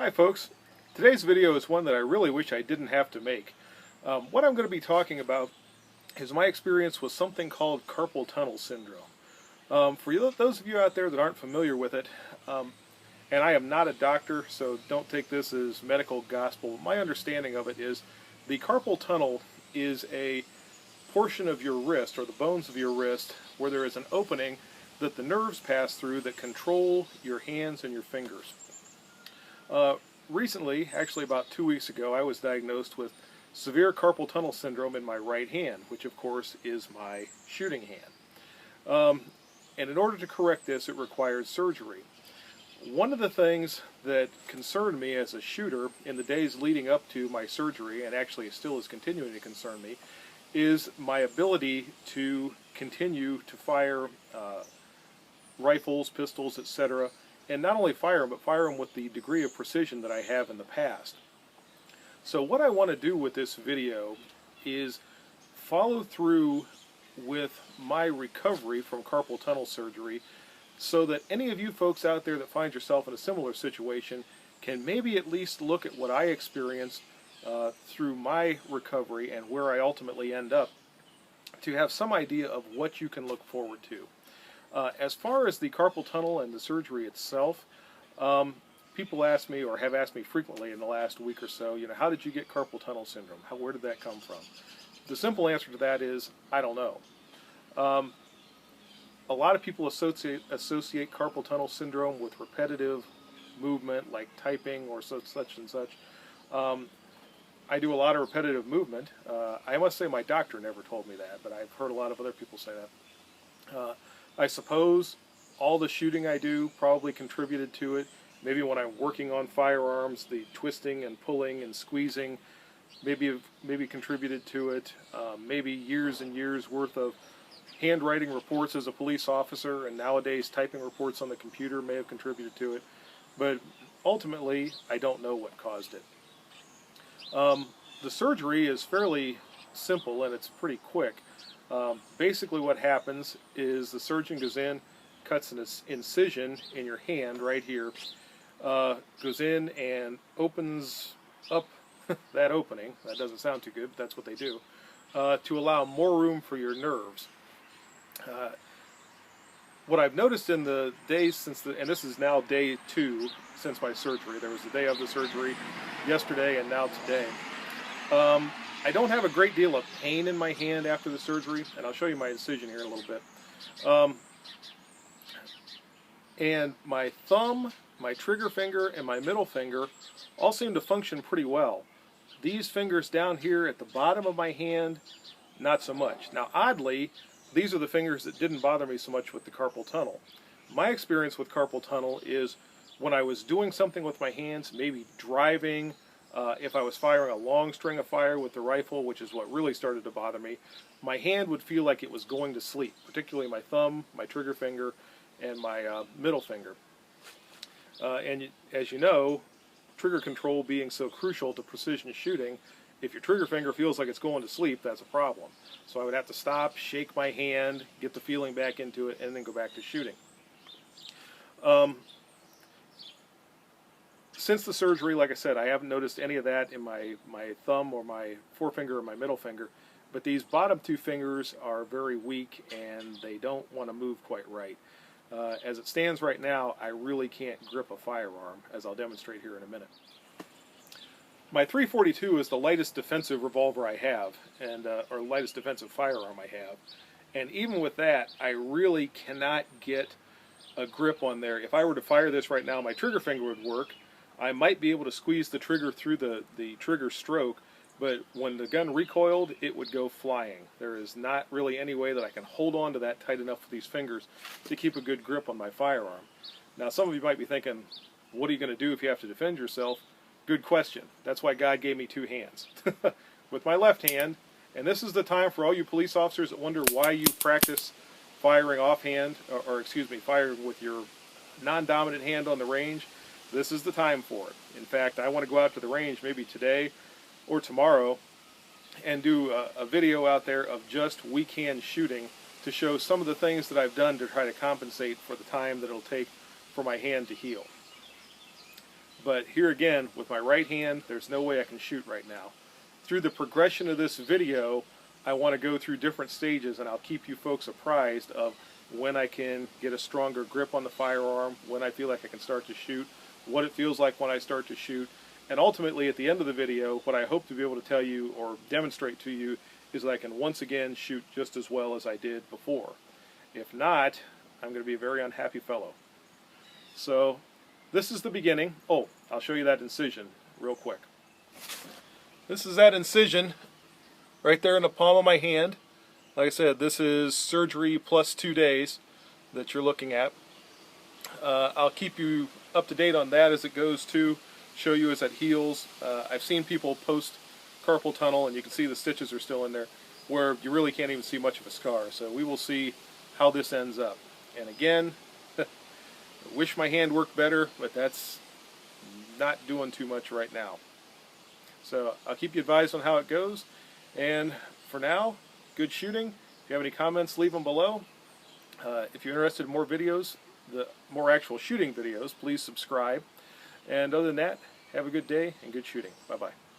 Hi folks, today's video is one that I really wish I didn't have to make. What I'm going to be talking about is my experience with something called carpal tunnel syndrome. Those of you out there that aren't familiar with it, and I am not a doctor, so don't take this as medical gospel, my understanding of it is the carpal tunnel is a portion of your wrist, or the bones of your wrist, where there is an opening that the nerves pass through that control your hands and your fingers. Recently, actually about 2 weeks ago, I was diagnosed with severe carpal tunnel syndrome in my right hand, which of course is my shooting hand. And in order to correct this, it required surgery. One of the things that concerned me as a shooter in the days leading up to my surgery, and actually still is continuing to concern me, is my ability to continue to fire rifles, pistols, etc., and not only fire them, but fire them with the degree of precision that I have in the past. So what I want to do with this video is follow through with my recovery from carpal tunnel surgery so that any of you folks out there that find yourself in a similar situation can maybe at least look at what I experienced through my recovery and where I ultimately end up, to have some idea of what you can look forward to. As far as the carpal tunnel and the surgery itself, people ask me, or have asked me frequently in the last week or so, how did you get carpal tunnel syndrome? Where did that come from? The simple answer to that is, I don't know. A lot of people associate carpal tunnel syndrome with repetitive movement, like typing or such and such. I do a lot of repetitive movement. I must say my doctor never told me that, but I've heard a lot of other people say that. I suppose all the shooting I do probably contributed to it. Maybe when I'm working on firearms, the twisting and pulling and squeezing maybe contributed to it. Maybe years and years worth of handwriting reports as a police officer and nowadays typing reports on the computer may have contributed to it. But ultimately, I don't know what caused it. The surgery is fairly simple and it's pretty quick. Basically what happens is the surgeon goes in, cuts an incision in your hand right here, goes in and opens up that opening. That doesn't sound too good, but that's what they do, to allow more room for your nerves. What I've noticed in the days since and this is now day 2 since my surgery. There was the day of the surgery yesterday and now today. I don't have a great deal of pain in my hand after the surgery, and I'll show you my incision here in a little bit. And my thumb, my trigger finger, and my middle finger all seem to function pretty well. These fingers down here at the bottom of my hand, not so much. Now oddly, these are the fingers that didn't bother me so much with the carpal tunnel. My experience with carpal tunnel is when I was doing something with my hands, maybe driving, if I was firing a long string of fire with the rifle, which is what really started to bother me, my hand would feel like it was going to sleep, particularly my thumb, my trigger finger, and my middle finger. And as you know, trigger control being so crucial to precision shooting, if your trigger finger feels like it's going to sleep, that's a problem. So I would have to stop, shake my hand, get the feeling back into it, and then go back to shooting. Since the surgery, like I said, I haven't noticed any of that in my thumb or my forefinger or my middle finger, but these bottom 2 fingers are very weak and they don't want to move quite right. As it stands right now, I really can't grip a firearm, as I'll demonstrate here in a minute. My .342 is the lightest defensive revolver I have, and or lightest defensive firearm I have, and even with that, I really cannot get a grip on there. If I were to fire this right now, my trigger finger would work. I might be able to squeeze the trigger through the trigger stroke, but when the gun recoiled, it would go flying. There is not really any way that I can hold on to that tight enough with these fingers to keep a good grip on my firearm. Now, some of you might be thinking, what are you going to do if you have to defend yourself? Good question. That's why God gave me 2 hands. With my left hand, and this is the time for all you police officers that wonder why you practice firing offhand, or excuse me, firing with your non-dominant hand on the range. This is the time for it. In fact, I want to go out to the range maybe today or tomorrow and do a video out there of just weak hand shooting to show some of the things that I've done to try to compensate for the time that it'll take for my hand to heal. But here again, with my right hand, there's no way I can shoot right now. Through the progression of this video, I want to go through different stages, and I'll keep you folks apprised of when I can get a stronger grip on the firearm, when I feel like I can start to shoot, what it feels like when I start to shoot, and ultimately at the end of the video, what I hope to be able to tell you or demonstrate to you is that I can once again shoot just as well as I did before. If not, I'm going to be a very unhappy fellow. So this is the beginning. Oh, I'll show you that incision real quick. This is that incision right there in the palm of my hand. Like I said, this is surgery plus 2 days that you're looking at. I'll keep you up to date on that as it goes too, show you as it heals. I've seen people post carpal tunnel, and you can see the stitches are still in there, where you really can't even see much of a scar. So we will see how this ends up. And again, I wish my hand worked better, but that's not doing too much right now. So I'll keep you advised on how it goes. And for now, good shooting. If you have any comments, leave them below. If you're interested in more videos, more actual shooting videos, please subscribe. And other than that, have a good day and good shooting. Bye-bye.